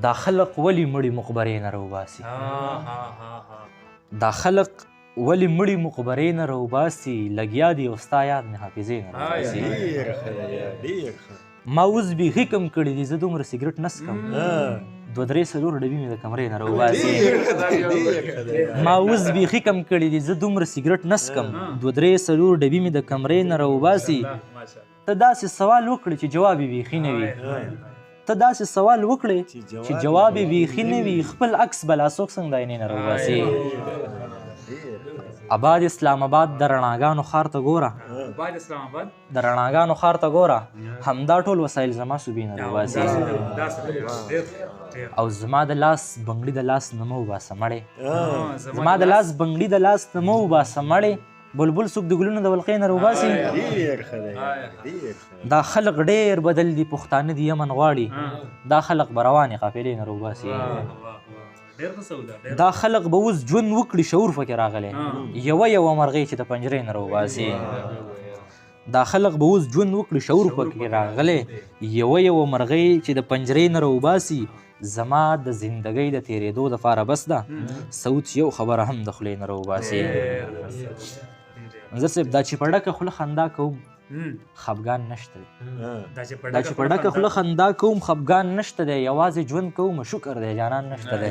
دا خلق ولې مړي مقبرې نه راوباسي دا خلق ولې مړي مقبرې نه راوباسي لګیا دي او ستا یاد مې حافظې نه راوباسي ما اوس بیخي کم کړي دي زه دومره سګرټ نه څکم 2-3 ډبې مې د کمرې نه راوباسي ما اوس بیخي کم کړي دي زه دومره سګرټ نه څکم 2-3 ډبې مې د کمرې نه راوباسي ته داسې سوال وکړې چې جواب یې بیخي نه وي ته داسې سوال وکړې چې جواب یې بیخي نه وي خپل عکس بلا څوک څنګه د عینې نه راوباسي آباد اسلام آباد د رڼاګانو ښار ته ګوره د رڼاګانو ښار ته ګوره همدا ټول وسایل زما صوبې نه راوباسي او زما د لاس بنګړي د لاس نه مه وباسه مړې زما د لاس بنګړي د لاس نه مه وباسه مړې بلبل څوک د ګلونو د ولقې نه راوباسي دا خلق ډېر بدل دي پښتانه د یمن غواړي دا خلق به روانې قافلې نه راوباسي دا خلق به اوس ژوند وکړي شعور پکې راغلی یوه مرغۍ چې د پنجرې نه راوباسي دا خلق به اوس ژوند وکړي شعور پکې راغلی یوه مرغۍ چې د پنجرې نه راوباسي زما د زندګۍ د تېرېدو دپاره بس ده سعود یو خبره هم د خولې نه راوباسي منظر صاحب دا چې په ډکه خوله خندا کوم خفګان نشته دی دا چې په ډکه خوله خندا کوم خفګان نشته دی یوازې ژوند کوم شکر دی جانان نشته دی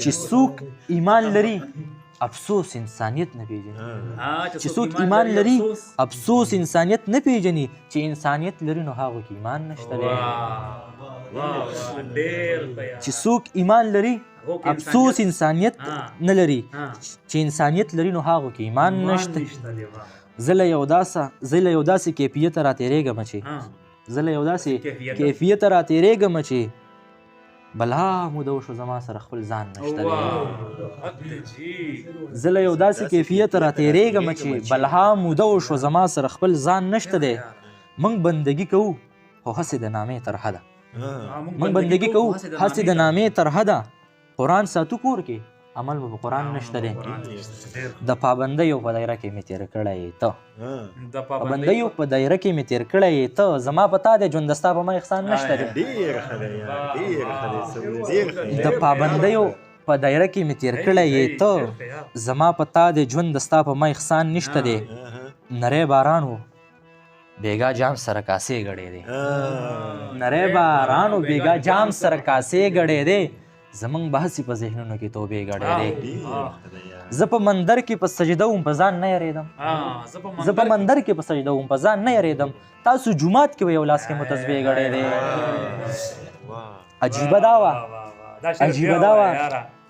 چې څوک ایمان لري افسوس انسانیت نه پیژني چې څوک ایمان لري افسوس انسانیت نه پیژني چې انسانیت لري نو هغو کې ایمان نشته دی چې څوک ایمان لري افسوس انسانیت نه لري چې انسانیت لري نو هغو کې ایمان نشته زه له یو داسې کیفیته راتېرېږم چې بلا موده وشو زما سره خپل ځان نشته دی زه له یو داسې کیفیته راتېرېږم چې بلا موده وشو زما سره خپل ځان نشته دی موږ بندګي کوو خو هسې د نامې ترحه ده موږ بندګي کوو هسې د نامې ترحه ده قرآن ساتو کور کې عمل مو په قرآن نشته دی د پابندیو په دایره کې مې تېر کړی ته د پابندیو په دایره کې مې تېر کړی ته زما په تا دی ژوند د ستا په ما احسان نشته دی د پابندیو په دایره کې مې تېر کړی ته زما په تا دی ژوند د ستا په ما احسان نشته دی نری باران و بیګا جام سره کاسې ګړی دی نری باران و بیګا جام سره کاسې ګړی دی زمونږ به هسې په ذهنونو کې توبې ګډې دی زه په مندر کې په سجده وم په ځان نه یېرېدم زه په مندر کې په سجده وم په ځان نه یېرېدم تاسو جومات کې به یو لاس کې مو تسبیح ګډې دی عجیبه دا وه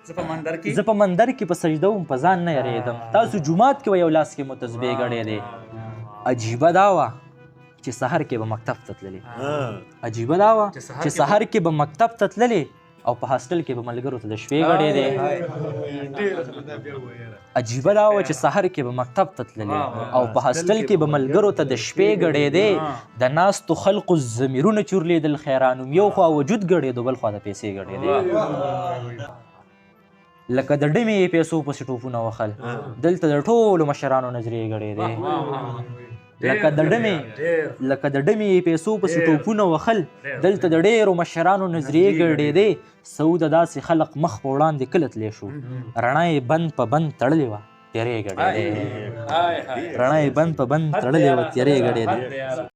زه په مندر کې په سجده وم په ځان نه یېرېدم تاسو جومات کې به یو لاس کې مو تسبیح ګډې دی عجیبه دا وه چې سحر کې به مکتب ته تللې عجیبه دا وه چې سحر کې به مکتب ته تللې او په هاسټل کې به ملګرو ته د شپې ګډې دی عجیبه دا وه چې سحر کې به مکتب ته تللې او په هاسټل کې به ملګرو ته د شپې ګډې دی د ناستو خلقو ضمیرونه چورلېدل خیرانوم یو خوا وجود ګډېدو بل خوا د پیسې ګډې دی لکه د ډمې پیسو پسې ټوپونه وخل دلته د ټولو مشرانو نظریې ګډې دی لکه د ډمې پیسو پسې ټوپونه وخل دلته د ډېرو مشرانو نظریې ګډېدې سعوده داسې خلق مخ په وړاندې کله تلی شو رڼا یې بند په بند تړلې وه تیرې ګډېدې